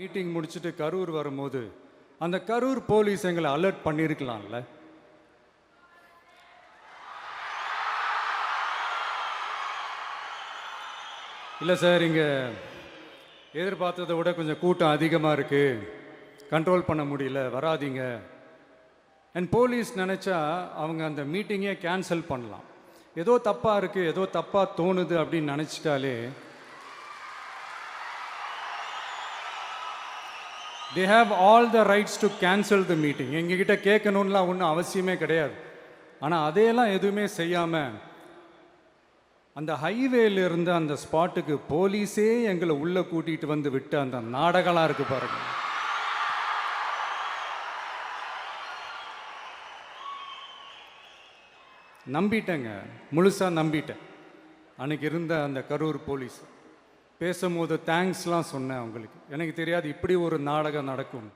Meeting முடிச்சுட்டு கரூர் வரும்போது அந்த கரூர் போலீஸ் எங்களை அலர்ட் பண்ணியிருக்கலாம்ல. இல்லை சார், இங்கே எதிர்பார்த்ததை விட கொஞ்சம் கூட்டம் அதிகமாக இருக்குது, கண்ட்ரோல் பண்ண முடியல, வராதிங்க. அண்ட் போலீஸ் நினச்சா அவங்க அந்த மீட்டிங்கே கேன்சல் பண்ணலாம். ஏதோ தப்பாக இருக்குது, ஏதோ தப்பாக தோணுது அப்படின்னு நினச்சிட்டாலே they have all the rights to cancel the meeting. எங்ககிட்ட கேட்கணும்லாம் ஒன்றும் அவசியமே கிடையாது. ஆனால் அதையெல்லாம் எதுவுமே செய்யாமல் அந்த ஹைவேல இருந்து அந்த ஸ்பாட்டுக்கு போலீஸே எங்களை உள்ளே கூட்டிகிட்டு வந்து விட்டு அந்த நாடகம்லாம் இருக்குது பாருங்க. நம்பிட்டேங்க, முழுசாக நம்பிட்டேன். அன்னைக்கு இருந்த அந்த கரூர் போலீஸ் பேசும்போது தேங்க்ஸ்லாம் சொன்னேன் அவங்களுக்கு. எனக்கு தெரியாது இப்படி ஒரு நாடகம் நடக்கும்.